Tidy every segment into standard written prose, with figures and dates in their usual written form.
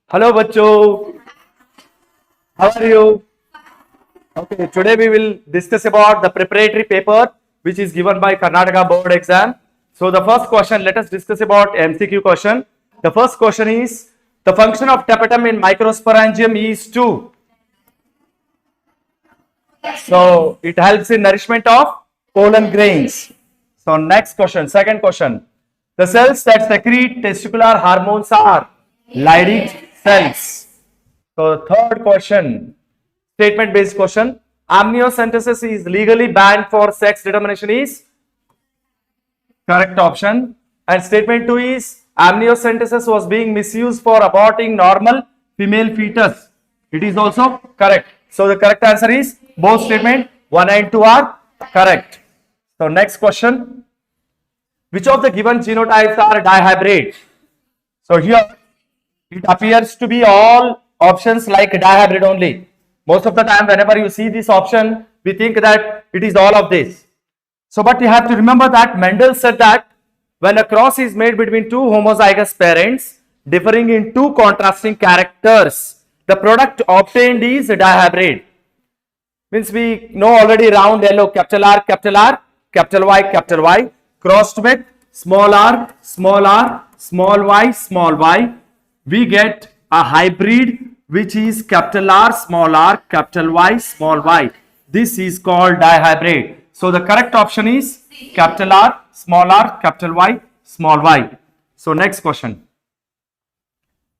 Hello, Bacho. How are you? Okay, today we will discuss about the preparatory paper which is given by Karnataka Board exam. So the first question, let us discuss about MCQ question. The first question is, the function of tapetum in microsporangium is to. So it helps in nourishment of pollen grains. So next question, second question. The cells that secrete testicular hormones are Leydig cells. So third question, statement based question. Amniocentesis is legally banned for sex determination is correct option. And statement 2 is amniocentesis was being misused for aborting normal female fetus. It is also correct. So the correct answer is both statement 1 and 2 are correct. So next question. Which of the given genotypes are dihybrid? So here it appears to be all options like dihybrid only. Most of the time whenever you see this option, we think that it is all of this. So but you have to remember that Mendel said that when a cross is made between two homozygous parents differing in two contrasting characters, the product obtained is dihybrid. Means we know already round yellow, capital R, capital Y, crossed with small r, small y, we get a hybrid which is capital R, capital Y, small y. This is called dihybrid. So the correct option is capital R, capital Y, small y. So next question.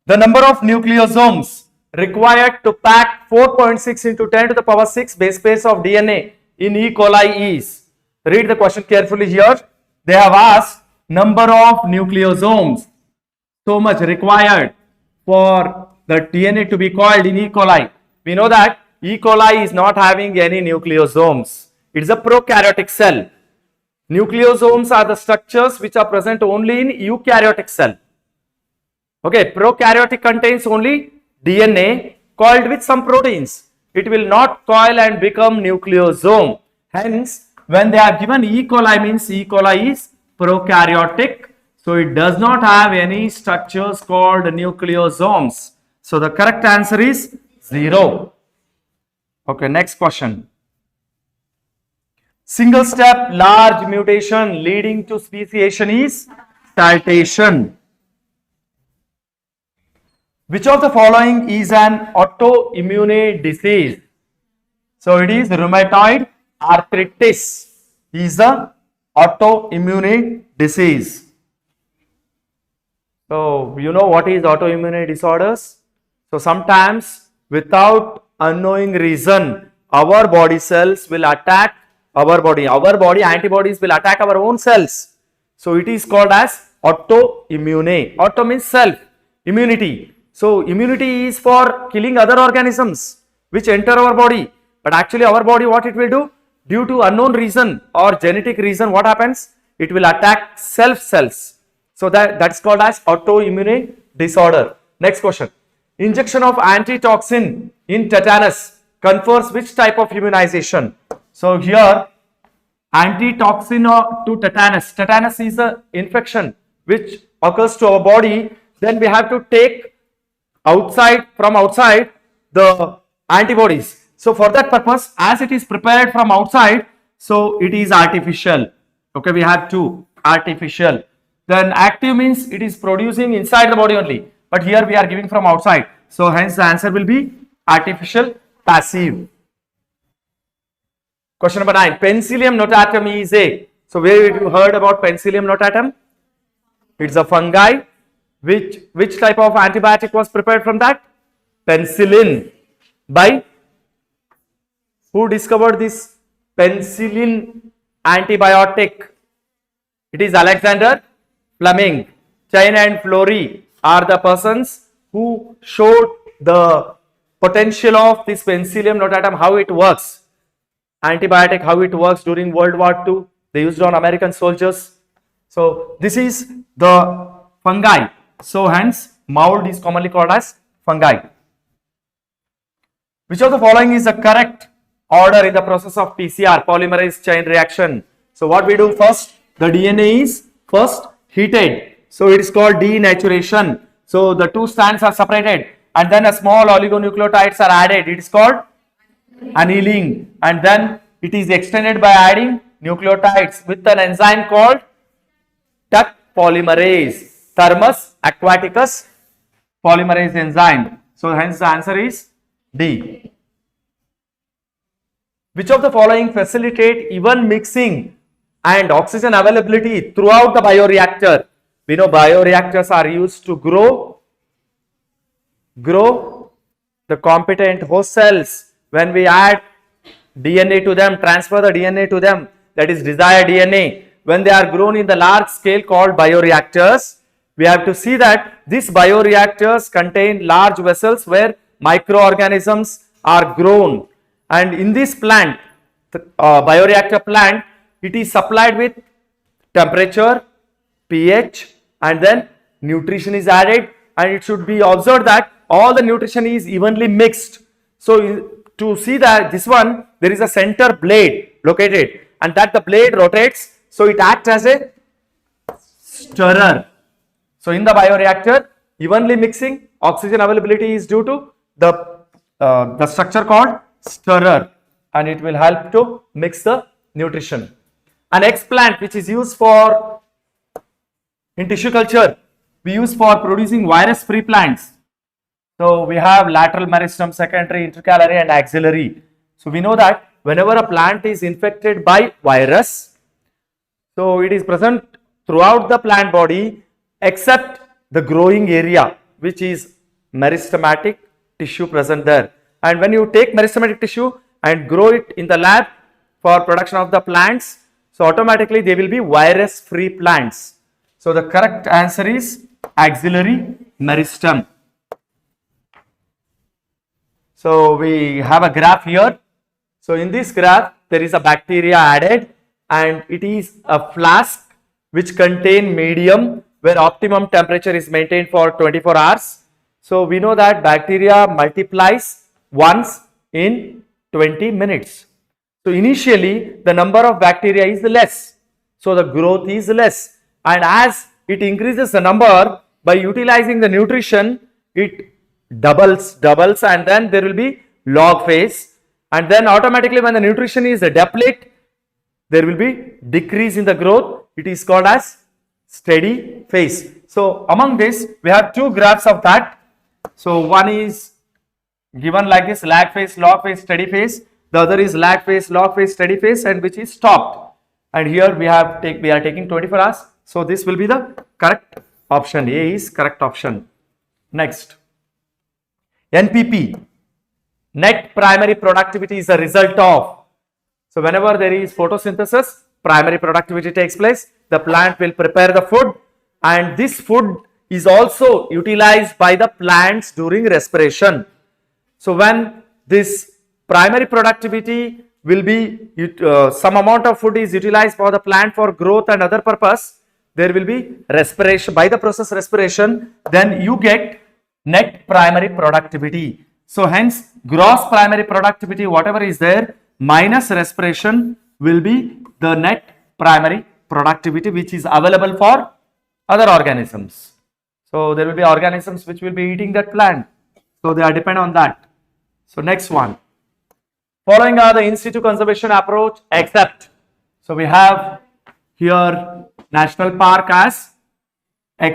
The number of nucleosomes required to pack 4.6 into 10 to the power 6 base pairs of DNA in E. coli is. Read the question carefully here. They have asked number of nucleosomes so much required for the DNA to be called in E. coli. We know that E. coli is not having any nucleosomes. It is a prokaryotic cell. Nucleosomes are the structures which are present only in eukaryotic cell. Okay, prokaryotic contains only DNA coiled with some proteins. It will not coil and become nucleosome. Hence, when they are given E. coli means E. coli is prokaryotic. So it does not have any structures called nucleosomes. So the correct answer is 0. Okay, next question. Single step large mutation leading to speciation is saltation. Which of the following is an autoimmune disease? So it is rheumatoid arthritis is the autoimmune disease. So you know what is autoimmune disorders? So sometimes without unknowing reason, our body cells will attack our body antibodies will attack our own cells. So it is called as autoimmune. Auto means self, immunity. So immunity is for killing other organisms which enter our body. But actually our body, what it will do? Due to unknown reason or genetic reason, what happens? It will attack self cells. So that's called as autoimmune disorder. Next question. Injection of antitoxin in tetanus confers which type of immunization? So here antitoxin to tetanus. Tetanus is an infection which occurs to our body. Then we have to take from outside the antibodies. So for that purpose, as it is prepared from outside, so it is artificial. Okay, we have two, artificial. Then active means it is producing inside the body only. But here we are giving from outside. So hence the answer will be artificial passive. Question number 9. Penicillium notatum is a. So where you heard about Penicillium notatum? It's a fungi. Which type of antibiotic was prepared from that? Penicillin. By who discovered this penicillin antibiotic? It is Alexander Fleming. Chain and Florey are the persons who showed the potential of this Penicillium notatum, how it works. Antibiotic, how it works during World War II. They used on American soldiers. So this is the fungi. So hence mold is commonly called as fungi. Which of the following is the correct order in the process of PCR, polymerase chain reaction? So what we do first, the DNA is first heated. So it is called denaturation. So the two strands are separated. and then a small oligonucleotides are added. It is called annealing, and then it is extended by adding nucleotides with an enzyme called tuck polymerase, Thermus aquaticus polymerase enzyme. So hence the answer is D. Which of the following facilitate even mixing and oxygen availability throughout the bioreactor? We know bioreactors are used to grow the competent host cells. When we add DNA to them, transfer the DNA to them, that is desired DNA. When they are grown in the large scale called bioreactors, we have to see that these bioreactors contain large vessels where microorganisms are grown. And in this plant, bioreactor plant, it is supplied with temperature, pH, and then nutrition is added, and it should be observed that all the nutrition is evenly mixed. So to see that this one, there is a center blade located, and that the blade rotates, so it acts as a stirrer. So in the bioreactor, evenly mixing, oxygen availability is due to the structure called stirrer, and it will help to mix the nutrition. An explant which is used for in tissue culture, we use for producing virus-free plants. So we have lateral meristem, secondary, intercalary, and axillary. So we know that whenever a plant is infected by virus, so it is present throughout the plant body except the growing area, which is meristematic tissue present there. And when you take meristematic tissue and grow it in the lab for production of the plants, so automatically they will be virus-free plants. So the correct answer is axillary meristem. So we have a graph here. So in this graph, there is a bacteria added, and it is a flask which contain medium where optimum temperature is maintained for 24 hours. So we know that bacteria multiplies once in 20 minutes. So initially the number of bacteria is less, so the growth is less, and as it increases the number by utilizing the nutrition, it doubles, and then there will be log phase, and then automatically when the nutrition is depleted, there will be decrease in the growth. It is called as steady phase. So among this, we have two graphs of that. So one is given like this: lag phase, log phase, steady phase. The other is lag phase, log phase, steady phase, and which is stopped. And here we are taking 24 hours. So this will be the correct option. A is correct option. Next, NPP, net primary productivity, is a result of. So whenever there is photosynthesis, primary productivity takes place. The plant will prepare the food, and this food is also utilized by the plants during respiration. So when this primary productivity will be, some amount of food is utilized for the plant for growth and other purpose, there will be respiration. By the process respiration, then you get net primary productivity. So hence gross primary productivity, whatever is there, minus respiration will be the net primary productivity which is available for other organisms. So there will be organisms which will be eating that plant. So they are dependent on that. So next one. Following are the in situ conservation approach except. So we have here national park as in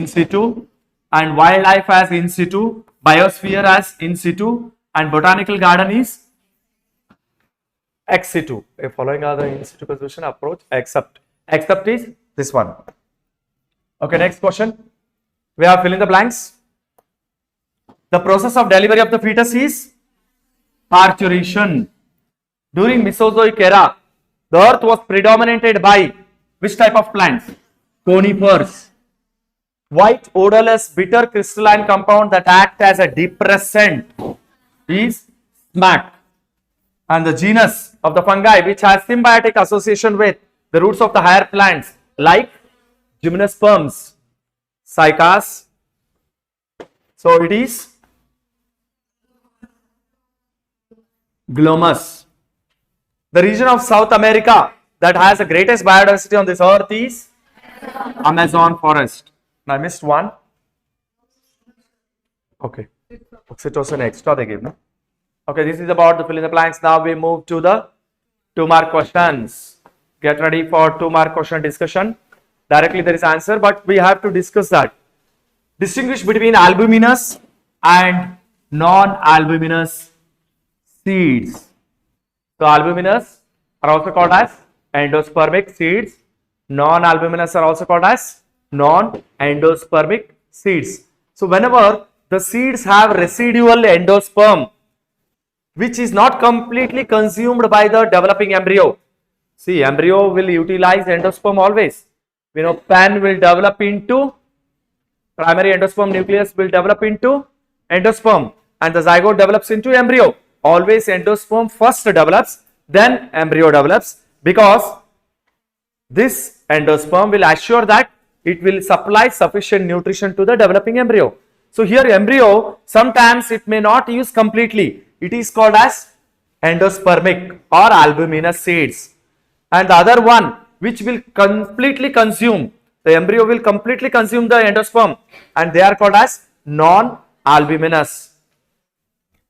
situ, and wildlife as in situ, biosphere as in situ, and botanical garden is ex situ. Following are the in situ conservation approach except. Except is this one. Okay, next question. We have fill in the blanks. The process of delivery of the fetus is parturition. During Mesozoic era, the earth was predominated by which type of plants? Conifers. White, odorless, bitter crystalline compound that act as a depressant is smack. And the genus of the fungi which has symbiotic association with the roots of the higher plants like gymnosperms, cycas. So it is glomus. The region of South America that has the greatest biodiversity on this earth is Amazon forest. I missed one. Okay. Oxytocin extra they give, no? Okay, this is about the fill in the blanks. Now we move to the 2-mark questions. Get ready for 2-mark question discussion. Directly there is answer, but we have to discuss that. Distinguish between albuminous and non-albuminous seeds. So albuminous are also called as endospermic seeds. Non-albuminous are also called as non-endospermic seeds. So whenever the seeds have residual endosperm, which is not completely consumed by the developing embryo. See, embryo will utilize endosperm always. We know pen will develop into, primary endosperm nucleus will develop into endosperm, and the zygote develops into embryo. Always endosperm first develops, then embryo develops, because this endosperm will assure that it will supply sufficient nutrition to the developing embryo. So here embryo, sometimes it may not use completely. It is called as endospermic or albuminous seeds. And the other one which will completely consume, the embryo will completely consume the endosperm, and they are called as non-albuminous.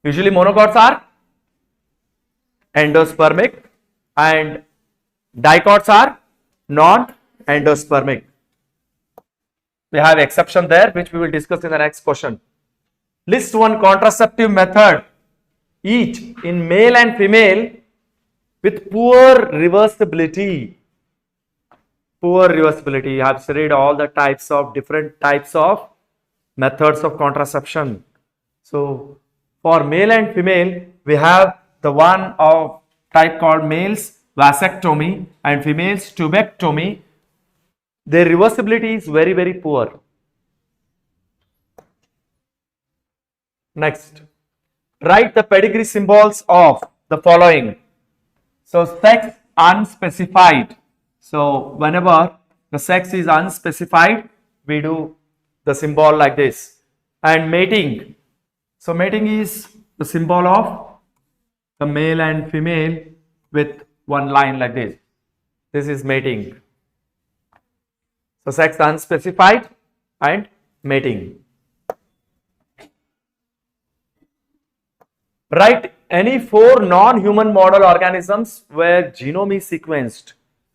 Usually monocots are endospermic and dicots are non-endospermic. We have exception there, which we will discuss in the next question. List one contraceptive method each in male and female with poor reversibility. Poor reversibility. You have studied all the types of different types of methods of contraception. So for male and female, we have the one of type called males vasectomy and females tubectomy. Their reversibility is very, very poor. Next, write the pedigree symbols of the following. So sex unspecified. So whenever the sex is unspecified, we do the symbol like this. And mating. So mating is the symbol of the male and female with one line like this. This is mating. So sex unspecified and mating. Write any 4 non-human model organisms where genome is sequenced.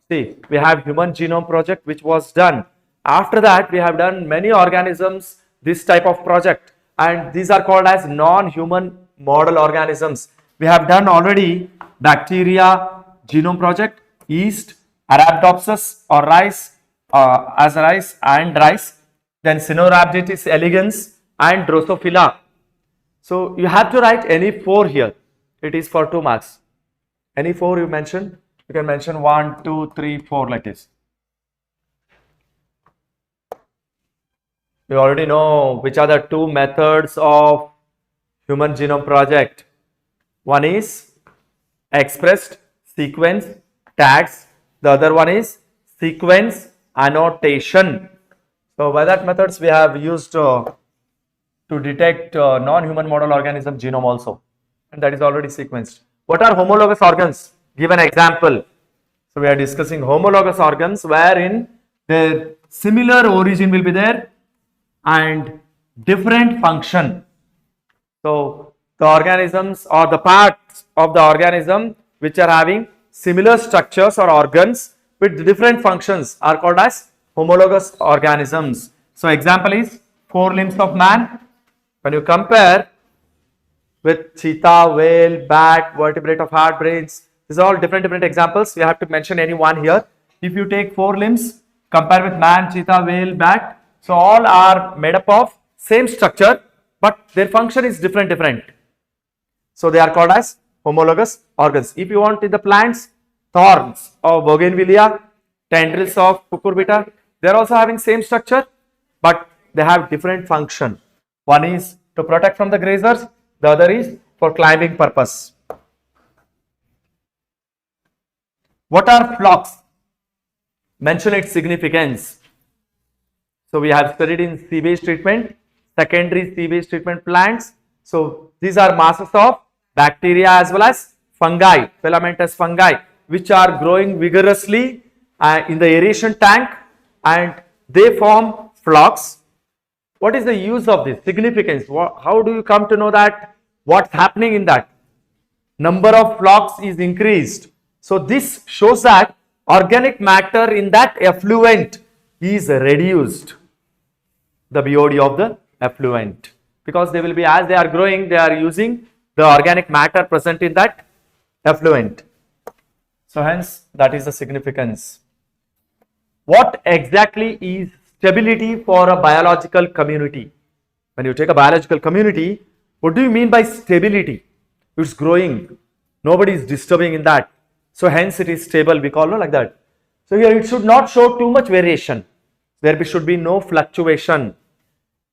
See, we have human genome project which was done. After that, we have done many organisms, this type of project, and these are called as non-human model organisms. We have done already bacteria genome project, yeast, Arabidopsis or rice, as rice and rice, then Caenorhabditis elegans and Drosophila. So you have to write any 4 here. It is for 2 marks. Any 4 you mention, you can mention 1, 2, 3, 4 like this. You already know which are the 2 methods of human genome project. One is expressed sequence tags. The other one is sequence annotation. So by that methods we have used to detect non-human model organism genome also, and that is already sequenced. What are homologous organs? Give an example. So we are discussing homologous organs wherein their similar origin will be there and different function. So the organisms or the parts of the organism which are having similar structures or organs with different functions are called as homologous organisms. So example is 4 limbs of man. When you compare with cheetah, whale, bat, vertebrate of heart, brains, these are all different examples. You have to mention any one here. If you take 4 limbs, compare with man, cheetah, whale, bat, so all are made up of same structure, but their function is different. So they are called as homologous organs. If you want in the plants, thorns of bougainvillea, tendrils of cucurbita, they are also having same structure, but they have different function. One is to protect from the grazers, the other is for climbing purpose. What are flocks? Mention its significance. So we have studied in sewage treatment, secondary sewage treatment plants. So these are masses of bacteria as well as fungi, filamentous fungi, which are growing vigorously in the aeration tank, and they form flocks. What is the use of this? Significance. How do you come to know that? What's happening in that? Number of flocks is increased. So this shows that organic matter in that effluent is reduced. The BOD of the effluent. Because they will be, as they are growing, they are using the organic matter present in that effluent. So hence that is the significance. What exactly is stability for a biological community? When you take a biological community, what do you mean by stability? It's growing. Nobody is disturbing in that. So hence it is stable. We call it like that. So here it should not show too much variation. There should be no fluctuation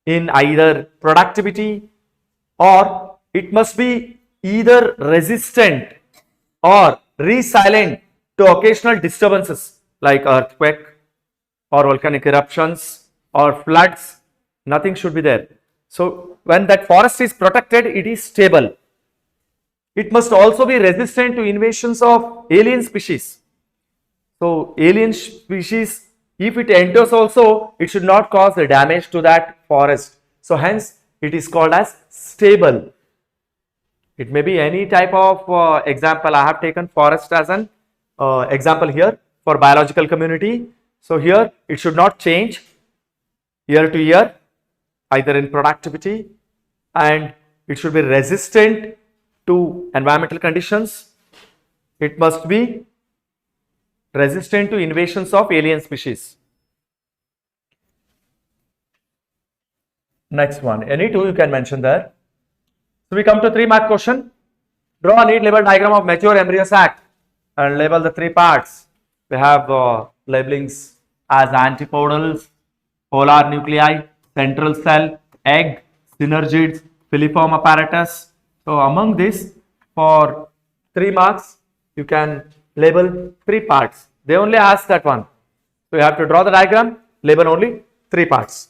in either productivity, or it must be either resistant or resilient to occasional disturbances like earthquake or volcanic eruptions or floods. Nothing should be there. So when that forest is protected, it is stable. It must also be resistant to invasions of alien species. So alien species, if it enters also, it should not cause the damage to that forest. So hence it is called as stable. It may be any type of example. I have taken forest as an example here for biological community. So here it should not change year to year, either in productivity, and it should be resistant to environmental conditions. It must be resistant to invasions of alien species. Next one, any two you can mention there. So we come to 3-mark question. Draw a neat label diagram of mature embryo sac and label the 3 parts. We have labelings as antipodals, polar nuclei, central cell, egg, synergids, filiform apparatus. So among this, for 3 marks, you can label 3 parts. They only ask that one. So you have to draw the diagram, label only 3 parts.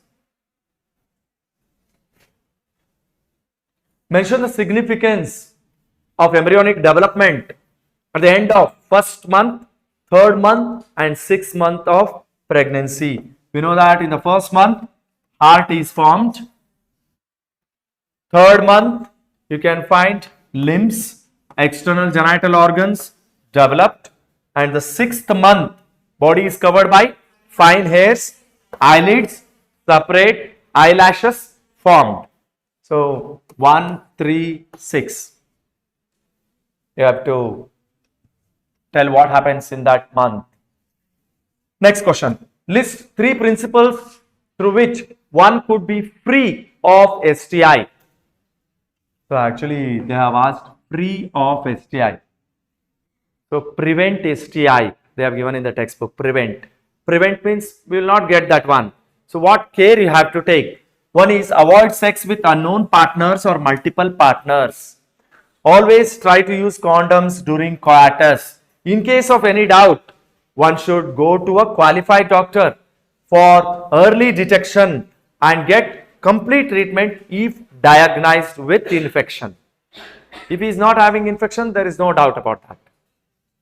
Mention the significance of embryonic development at the end of 1st month, 3rd month and 6th month of pregnancy. We know that in the 1st month, heart is formed. 3rd month, you can find limbs, external genital organs developed, and the 6th month, body is covered by fine hairs, eyelids, separate eyelashes formed. So 1, 3, 6. You have to tell what happens in that month. Next question. List 3 principles through which one could be free of STI. So actually they have asked free of STI. So prevent STI. They have given in the textbook. Prevent. Prevent means we will not get that one. So what care you have to take? One is avoid sex with unknown partners or multiple partners. Always try to use condoms during coitus. In case of any doubt, one should go to a qualified doctor for early detection and get complete treatment if diagnosed with infection. If he is not having infection, there is no doubt about that.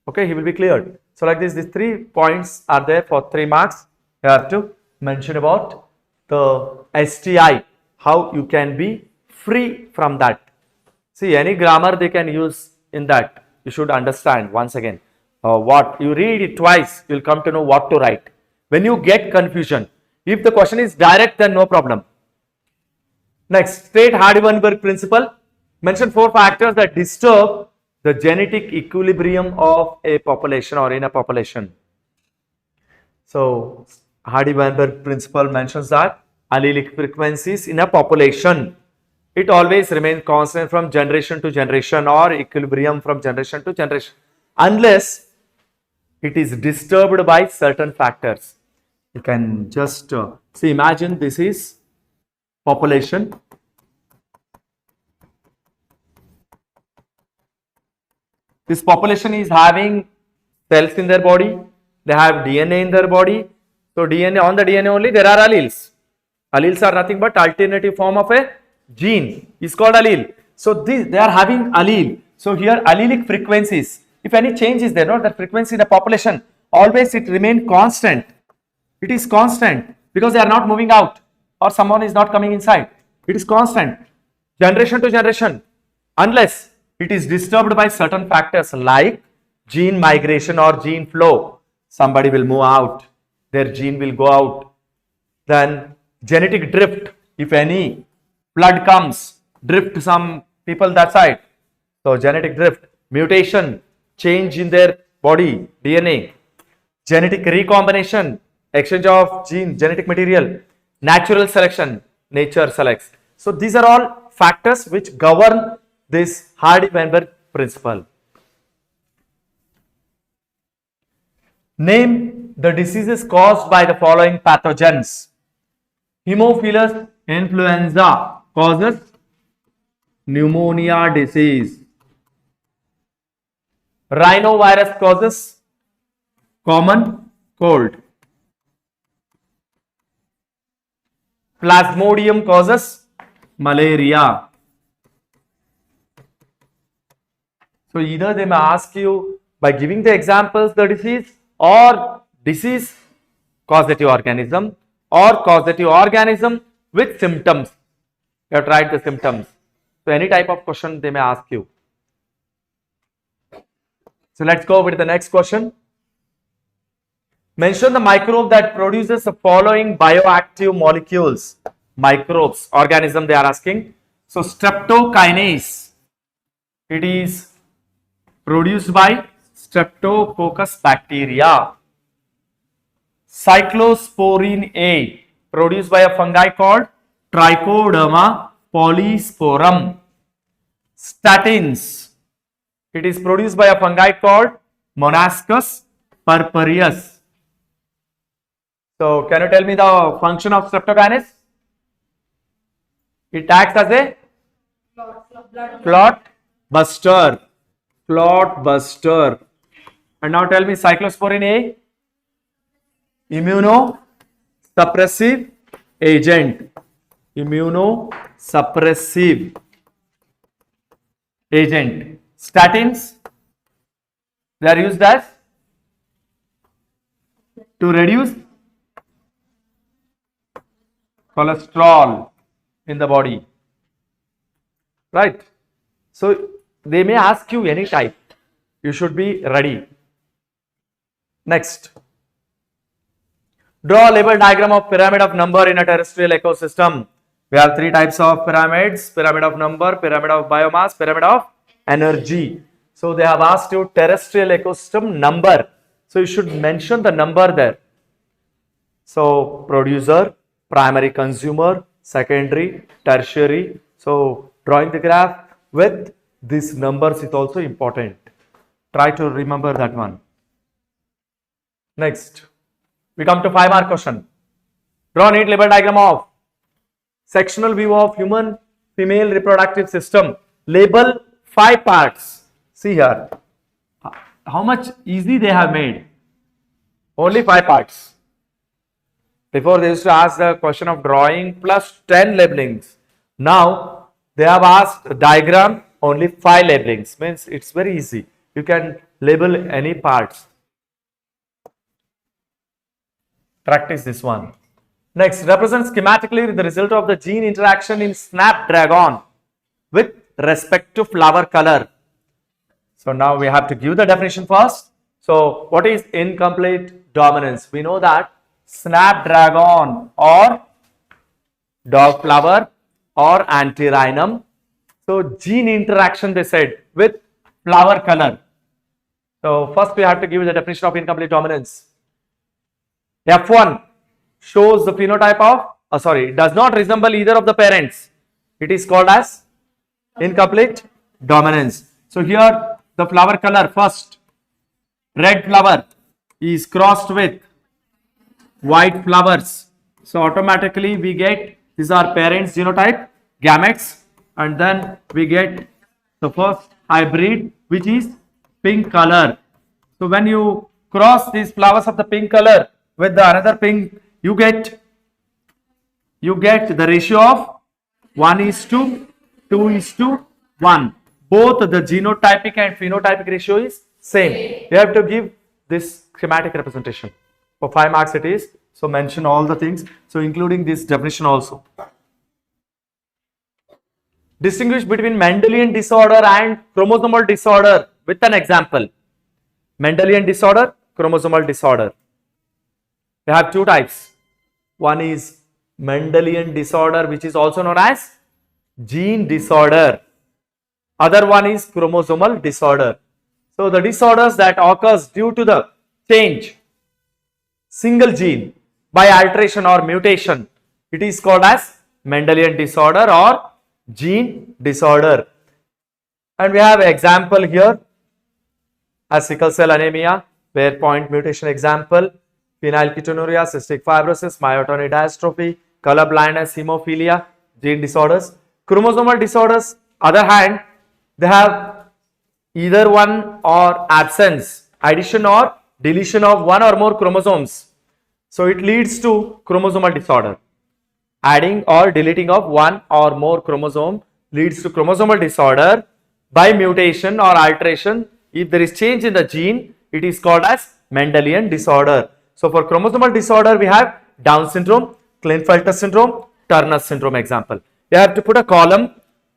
Okay, he will be cleared. So like this, these 3 points are there for 3 marks. You have to mention about the STI, how you can be free from that. See, any grammar they can use in that. You should understand once again. What you read it twice, you will come to know what to write. When you get confusion, if the question is direct, then no problem. Next, state Hardy-Weinberg principle. Mention 4 factors that disturb the genetic equilibrium of a population or in a population. So, Hardy-Weinberg principle mentions that allelic frequencies in a population, it always remains constant from generation to generation or equilibrium from generation to generation, unless it is disturbed by certain factors. You can just see, imagine this is population. This population is having cells in their body, they have DNA in their body. So DNA, on the DNA only there are alleles. Alleles are nothing but alternative form of a gene, is called allele. So this, they are having allele. So here allelic frequencies, if any change is there, that frequency in the population, always it remain constant. It is constant because they are not moving out or someone is not coming inside. It is constant, generation to generation, unless it is disturbed by certain factors like gene migration or gene flow. Somebody will move out, their gene will go out. Then genetic drift, if any, flood comes, drift some people that side. So genetic drift, mutation, change in their body, DNA, genetic recombination, exchange of gene, genetic material, natural selection, nature selects. So these are all factors which govern this Hardy-Weinberg principle. Name the diseases caused by the following pathogens. Haemophilus influenza causes pneumonia disease. Rhinovirus causes common cold. Plasmodium causes malaria. So either they may ask you by giving the examples the disease, or disease causative organism, or causative organism with symptoms. You have tried the symptoms. So any type of question they may ask you. So let's go with the next question. Mention the microbe that produces the following bioactive molecules. Microbes, organism they are asking. So streptokinase, it is produced by Streptococcus bacteria. Cyclosporin A, produced by a fungi called Trichoderma polysporum. Statins, it is produced by a fungi called Monascus purpureus. So can you tell me the function of streptokinase? It acts as a clot buster. Clot buster. And now tell me cyclosporin A, immunosuppressive agent. Immunosuppressive agent. Statins, they are used as to reduce cholesterol in the body, right? So they may ask you any type, you should be ready. Next, draw a label diagram of pyramid of number in a terrestrial ecosystem. We have three types of pyramids: pyramid of number, pyramid of biomass, pyramid of energy. So they have asked you terrestrial ecosystem number, so you should mention the number there. So producer, primary consumer, secondary, tertiary. So drawing the graph with these numbers is also important. Try to remember that one. Next, we come to 5-mark question. Draw a neat label diagram of sectional view of human female reproductive system. Label 5 parts. See here, how much easy they have made. Only 5 parts. Before they used to ask the question of drawing plus 10 labelings. Now they have asked diagram only 5 labelings. Means it's very easy. You can label any parts. Practice this one. Next, represent schematically the result of the gene interaction in snapdragon with respect to flower color. So now we have to give the definition first. So what is incomplete dominance? We know that snapdragon or dog flower or antirrhinum. So gene interaction they said with flower color. So first we have to give the definition of incomplete dominance. F1 shows the phenotype of, does not resemble either of the parents. It is called as incomplete dominance. So here the flower color first, red flower is crossed with white flowers. So automatically we get, these are parents genotype, gametes, and then we get the first hybrid which is pink color. So when you cross these flowers of the pink color with the another pink, you get the ratio of 1:2:1. Both the genotypic and phenotypic ratio is same. You have to give this schematic representation. For 5 marks it is So mention all the things. So including this definition also. Distinguish between Mendelian disorder and chromosomal disorder with an example. Mendelian disorder, chromosomal disorder. We have two types. One is Mendelian disorder, which is also known as gene disorder. Other one is chromosomal disorder. So the disorders that occurs due to the change single gene by alteration or mutation, it is called as Mendelian disorder or gene disorder. And we have an example here as sickle cell anemia, where point mutation example, phenylketonuria, cystic fibrosis, myotonic dystrophy, color blindness, hemophilia, gene disorders. Chromosomal disorders, other hand, they have either one or absence, addition or deletion of one or more chromosomes. So it leads to chromosomal disorder. Adding or deleting of one or more chromosome leads to chromosomal disorder by mutation or alteration. If there is change in the gene, it is called as Mendelian disorder. So for chromosomal disorder, we have Down syndrome, Klinefelter syndrome, Turner syndrome example. You have to put a column,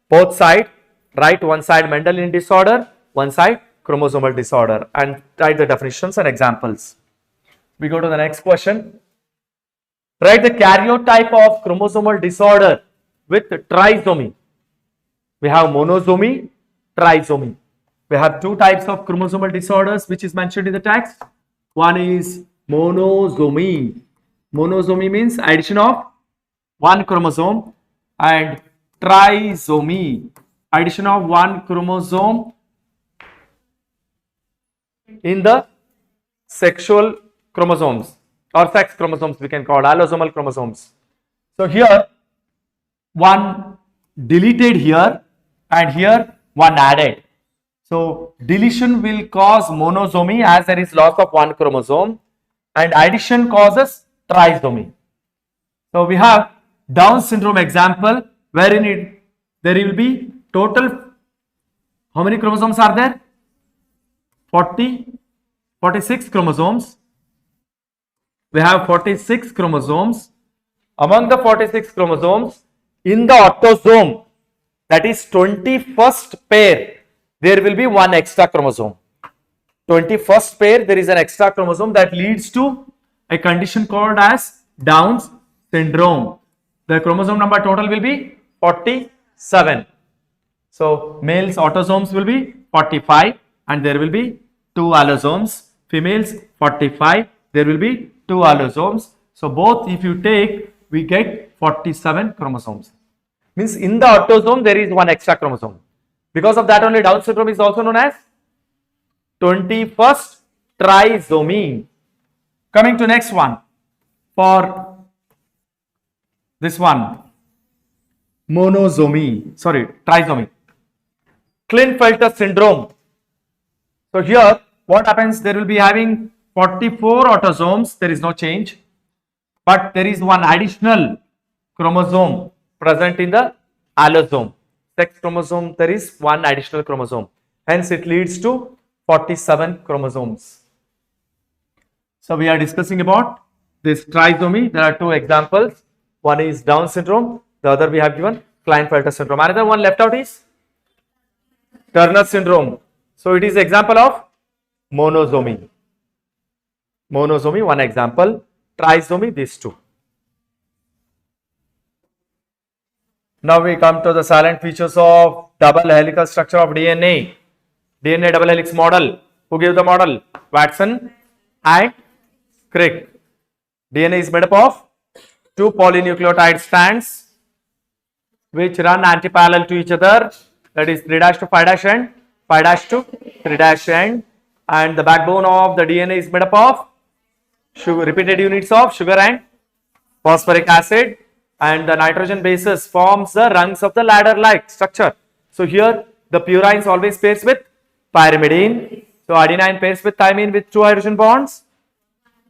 both side, write one side Mendelian disorder, one side chromosomal disorder, and write the definitions and examples. We go to the next question. Write the karyotype of chromosomal disorder with trisomy. We have monosomy, trisomy. We have two types of chromosomal disorders which is mentioned in the text. One is monosomy. Monosomy means addition of one chromosome, and trisomy, addition of one chromosome in the sexual chromosomes or sex chromosomes, we can call allosomal chromosomes. So here one deleted here and here one added. So deletion will cause monosomy as there is loss of one chromosome, and addition causes trisomy. So we have Down syndrome example, wherein there will be total, how many chromosomes are there? 46 chromosomes. We have 46 chromosomes. Among the 46 chromosomes, in the autosome, that is 21st pair, there will be one extra chromosome. 21st pair, there is an extra chromosome that leads to a condition called as Down syndrome. The chromosome number total will be 47. So males autosomes will be 45 and there will be 2 allosomes. Females 45, there will be 2 allosomes. So both if you take, we get 47 chromosomes. Means in the autosome there is one extra chromosome. Because of that only Down syndrome is also known as 21st trisomy. Coming to next one. For this one, trisomy. Klinefelter syndrome. So here what happens, there will be having 44 autosomes, there is no change, but there is one additional chromosome present in the allosome. Sex chromosome, there is one additional chromosome, hence it leads to 47 chromosomes. So we are discussing about this trisomy. There are two examples. One is Down syndrome, the other we have given Klinefelter syndrome. Another one left out is Turner syndrome. So it is example of monosomy. Monosomy, one example. Trisomy, these two. Now we come to the silent features of double helical structure of DNA. DNA double helix model. Who gave the model? Watson and Crick. DNA is made up of 2 polynucleotide strands which run antiparallel to each other, that is 3' to 5' end, 5' to 3' end, and the backbone of the DNA is made up of repeated units of sugar and phosphoric acid, and the nitrogen bases forms the rungs of the ladder like structure. So here the purines always pairs with pyrimidine, so adenine pairs with thymine with 2 hydrogen bonds,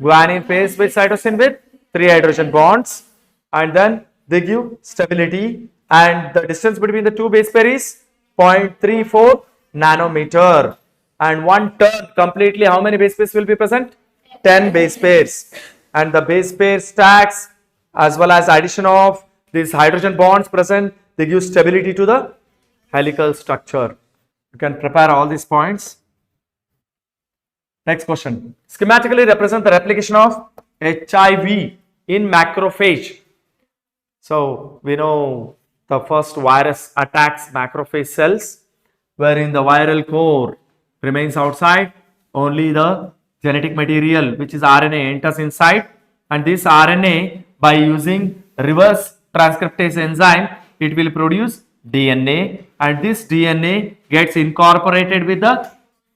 guanine pairs with cytosine with 3 hydrogen bonds, and then they give stability, and the distance between the 2 base pair is 0.34 nanometer, and one turn completely how many base pairs will be present? 10 base pairs, and the base pair stacks as well as addition of these hydrogen bonds present, they give stability to the helical structure. You can prepare all these points. Next question. Schematically represent the replication of HIV in macrophage. So we know the first virus attacks macrophage cells, wherein the viral core remains outside. Only the genetic material, which is RNA, enters inside, and this RNA, by using reverse transcriptase enzyme, it will produce DNA, and this DNA gets incorporated with the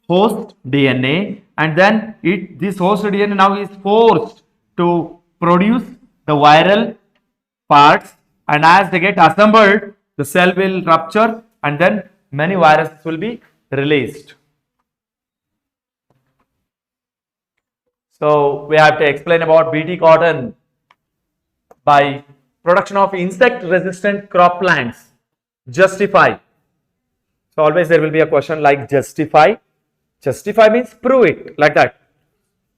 host DNA, and then this host DNA now is forced to produce the viral parts, and as they get assembled, the cell will rupture, and then many viruses will be released. So we have to explain about Bt cotton by production of insect resistant crop plants. Justify. So always there will be a question like justify. Justify means prove it, like that.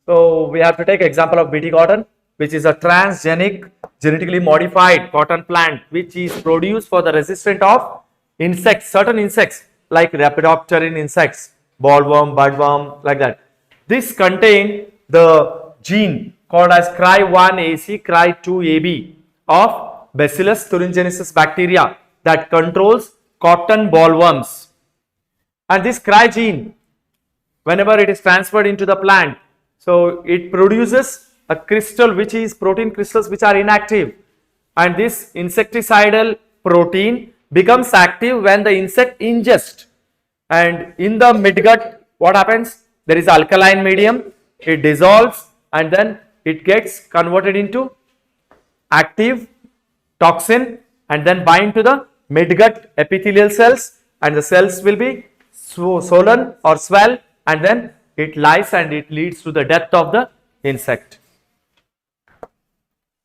So we have to take example of Bt cotton, which is a transgenic, genetically modified cotton plant which is produced for the resistance of insects, certain insects like Lepidopteran insects, bollworm, budworm, like that. This contain the gene called as Cry1AC, Cry2AB of Bacillus thuringiensis bacteria that controls cotton bollworms. And this Cry gene, whenever it is transferred into the plant, so it produces a crystal which is protein crystals which are inactive, and this insecticidal protein becomes active when the insect ingests, and in the midgut what happens? There is alkaline medium, it dissolves, and then it gets converted into active toxin and then bind to the midgut epithelial cells, and the cells will be swollen or swell, and then it lies and it leads to the death of the insect.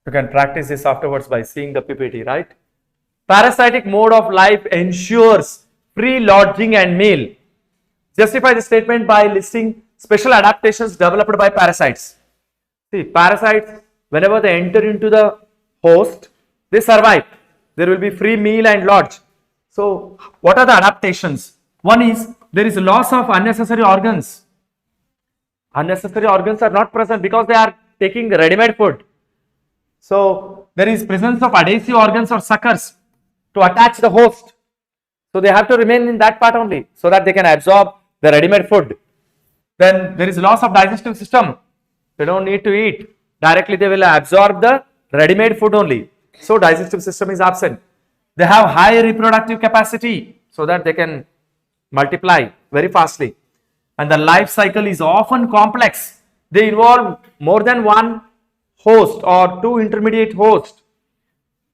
You can practice this afterwards by seeing the PPT, right? Parasitic mode of life ensures free lodging and meal. Justify the statement by listing special adaptations developed by parasites. See, parasites, whenever they enter into the host, they survive. There will be free meal and lodge. So, what are the adaptations? One is, there is loss of unnecessary organs. Unnecessary organs are not present because they are taking ready-made food. So, there is presence of adhesive organs or suckers to attach the host. So, they have to remain in that part only so that they can absorb the ready-made food. Then there is loss of digestive system. They don't need to eat. Directly they will absorb the ready-made food only. So, digestive system is absent. They have high reproductive capacity so that they can multiply very fastly. And the life cycle is often complex. They involve more than one host or two intermediate hosts.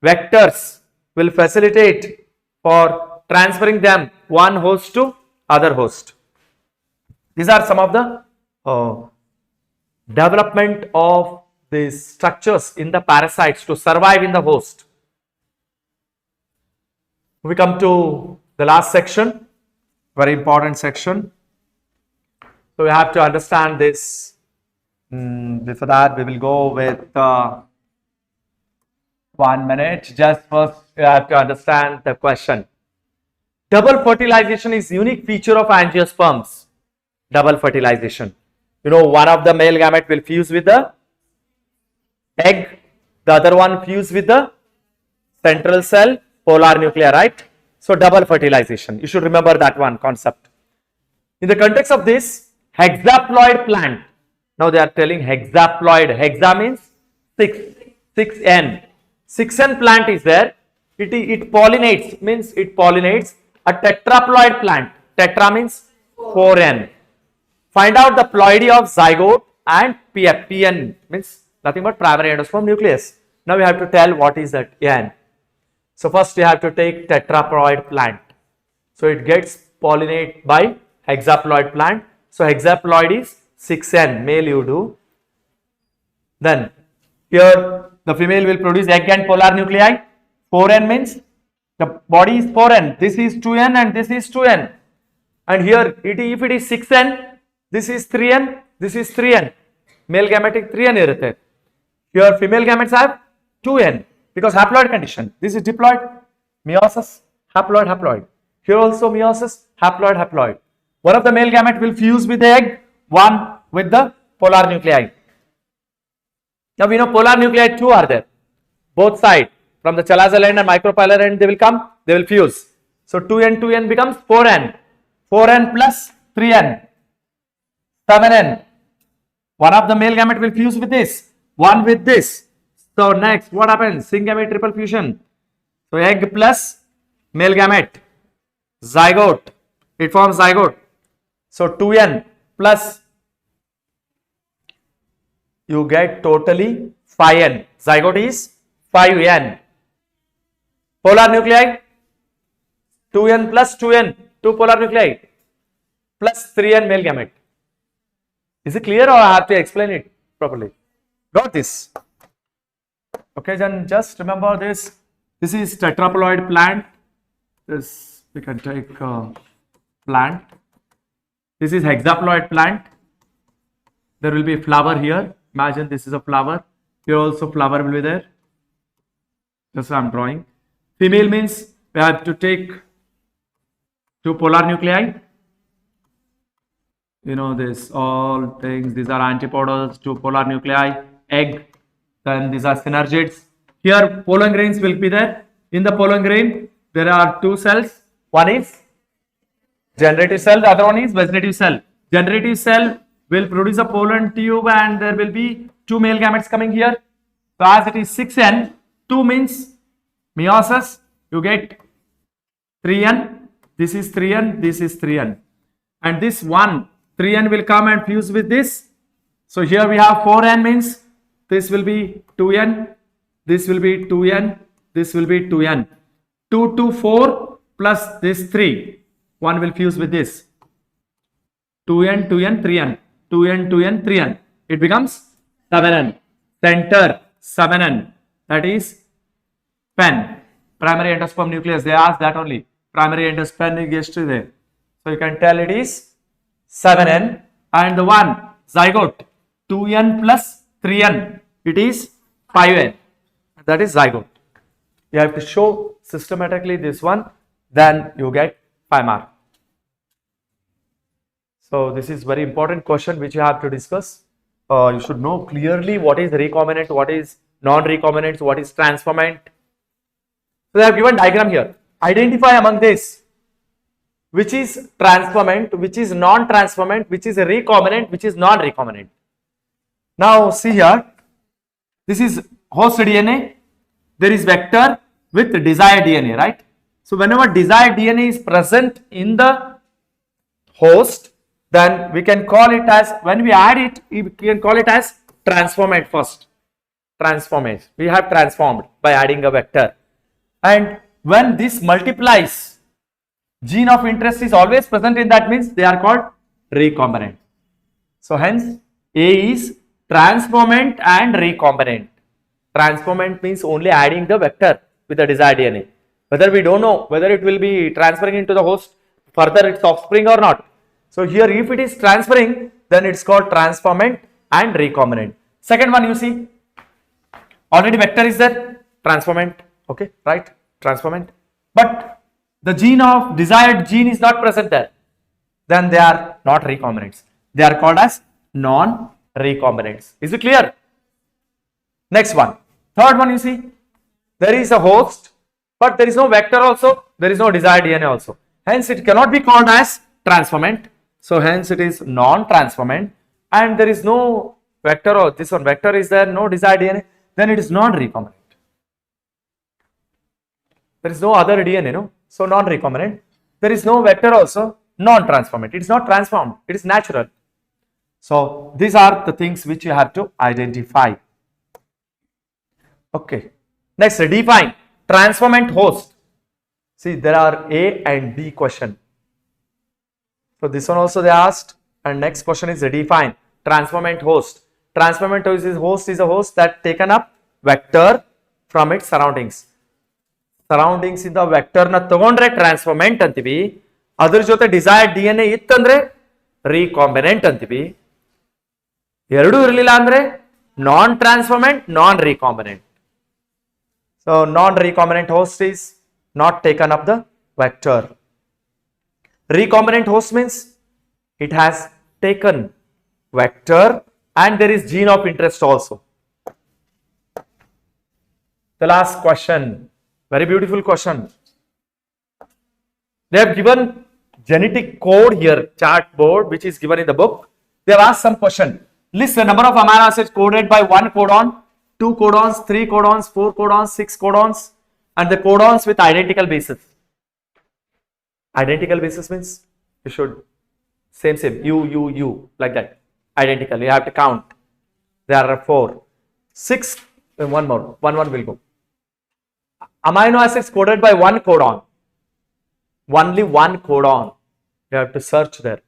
Vectors will facilitate for transferring them one host to other host. These are some of the development of these structures in the parasites to survive in the host. We come to the last section, very important section. So we have to understand this. Before that, we will go with 1 minute. Just first, you have to understand the question. Double fertilization is unique feature of angiosperms. Double fertilization. You know, one of the male gamete will fuse with the egg, the other one fuse with the central cell, polar nuclei, right? So, double fertilization. You should remember that one concept. In the context of this, hexaploid plant. Now they are telling hexaploid. Hexa means 6n. 6n plant is there. It pollinates, means it pollinates a tetraploid plant. Tetra means 4n. Find out the ploidy of zygote and PF. PN means nothing but primary endosperm nucleus. Now we have to tell what is that n. So first you have to take tetraploid plant. So it gets pollinated by hexaploid plant. So hexaploid is 6n, male you do. Then here the female will produce egg and polar nuclei. 4n means the body is 4n. This is 2n and this is 2n. And here if it is 6n, this is 3n, this is 3n. Male gametic 3n irutte. Here female gametes have 2n because haploid condition. This is diploid, meiosis, haploid, haploid. Here also meiosis, haploid, haploid. One of the male gamete will fuse with the egg, one with the polar nuclei. Now we know polar nuclei two are there. Both sides, from the chalazo end and micropylar end, they will come, they will fuse. So 2n, 2n becomes 4n. 4n plus 3n. 7n. One of the male gamete will fuse with this, one with this. So next, what happens? Syngamete triple fusion. So egg plus male gamete, zygote. It forms zygote. So 2n plus, you get totally 5n. Zygote is 5n. Polar nuclei, 2n plus 2n, 2 polar nuclei, plus 3n male gamete. Is it clear or I have to explain it properly? Got this? Okay, then just remember this. This is tetraploid plant. This we can take plant. This is hexaploid plant. There will be a flower here. Imagine this is a flower. Here also flower will be there. That's what I am drawing. Female means we have to take 2 polar nuclei. You know this, all things, these are antipodals, 2 polar nuclei, egg, then these are synergids. Here pollen grains will be there. In the pollen grain, there are 2 cells. One is generative cell, the other one is vegetative cell. Generative cell will produce a pollen tube and there will be 2 male gametes coming here. So as it is 6n, 2 means meiosis, you get 3n, this is 3n, this is 3n. And this 1, 3n will come and fuse with this. So here we have 4n means this will be 2n, this will be 2n, this will be 2n. 2 to 4 plus this 3, 1 will fuse with this. 2n, 2n, 3n, 2n, 2n, 3n. It becomes 7n. Center 7n. That is pen. Primary endosperm nucleus. They asked that only. Primary endosperm is yesterday. So you can tell it is 7n and the one zygote 2n plus 3n, it is 5n, that is zygote. You have to show systematically this one, then you get 5 marks. So this is very important question which you have to discuss. You should know clearly what is recombinant, what is non-recombinant, what is transformant. So they have given diagram here. Identify among this which is transformant, which is non-transformant, which is recombinant, which is non-recombinant. Now see here, this is host DNA, there is vector with desired DNA, right? So whenever desired DNA is present in the host, then we can call it as, when we add it, we can call it as transformant first. Transformant, we have transformed by adding a vector. And when this multiplies, gene of interest is always present in that, means they are called recombinant. So hence A is transformant and recombinant. Transformant means only adding the vector with the desired DNA. Whether we don't know whether it will be transferring into the host further its offspring or not. So here if it is transferring, then it's called transformant and recombinant. Second one you see, already vector is there, transformant, okay, right, transformant. But the gene of desired gene is not present there, then they are not recombinants. They are called as non-recombinants. Is it clear? Next one. Third one you see, there is a host, but there is no vector also, there is no desired DNA also. Hence it cannot be called as transformant. So hence it is non-transformant, and there is no vector, or this one vector is there, no desired DNA, then it is non-recombinant. There is no other DNA, no? So non-recombinant. There is no vector also, non-transformant. It is not transformed, it is natural. So these are the things which you have to identify. Okay. Next, define transformant host. See, there are A and B question. So this one also they asked, and next question is define transformant host. Transformant host is a host that taken up vector from its surroundings. Surroundings in the vector na tagondre transformant antivi, adar jote desired DNA ittandre recombinant antivi, eradu irlilla andre Non-transformant, non-recombinant. So non-recombinant host is not taken up the vector. Recombinant host means it has taken vector and there is gene of interest also. The last question, very beautiful question. They have given genetic code here, chart board, which is given in the book. They have asked some question. List the number of amino acids coded by 1 codon, 2 codons, 3 codons, 4 codons, 6 codons, and the codons with identical bases. Identical bases means you should same, U, like that. Identical. You have to count. There are 4. 6, one more. One will go. Amino acids coded by 1 codon. Only 1 codon. You have to search there.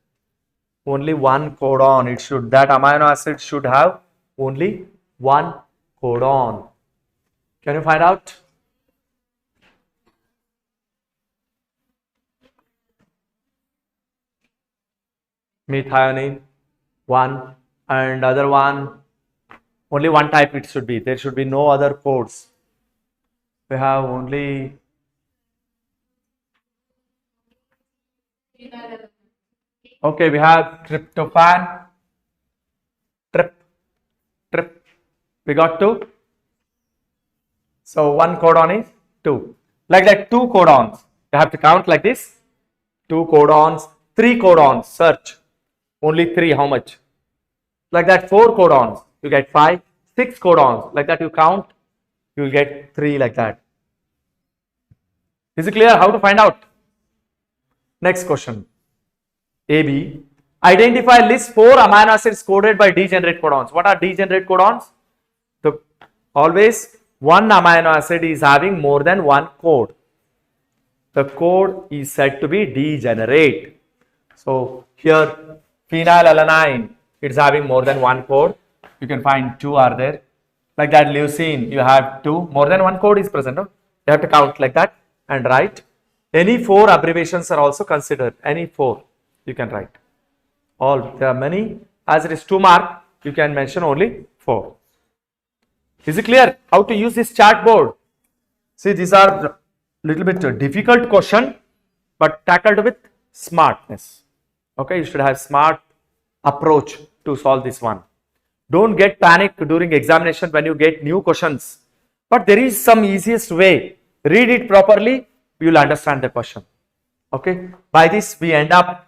Only 1 codon. It should, that amino acid should have only 1 codon. Can you find out? Methionine, 1, and other one, only one type it should be. There should be no other codes. We have only okay, we have tryptophan, trip, we got 2. So 1 codon is 2. Like that, 2 codons. You have to count like this. 2 codons, 3 codons, search. Only 3, how much? Like that, 4 codons, you get 5. 6 codons, like that you count, you will get 3 like that. Is it clear how to find out? Next question. AB. Identify list 4 amino acids coded by degenerate codons. What are degenerate codons? So, always one amino acid is having more than one code. The code is said to be degenerate. So, here phenylalanine, it's having more than one code. You can find 2 are there. Like that, leucine, you have 2. More than one code is present. No? You have to count like that and write. Any 4 abbreviations are also considered. Any 4 you can write. All, there are many. As it is 2 mark, you can mention only 4. Is it clear how to use this chart board? See, these are little bit difficult question, but tackled with smartness. Okay, you should have smart approach to solve this one. Don't get panic during examination when you get new questions. But there is some easiest way. Read it properly, you will understand the question. Okay, by this we end up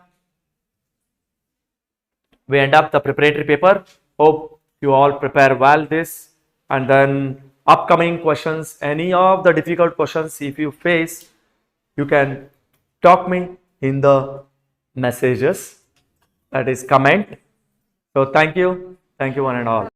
the preparatory paper. Hope you all prepare well this, and then upcoming questions, any of the difficult questions if you face, you can talk me in the messages, that is comment. So thank you one and all.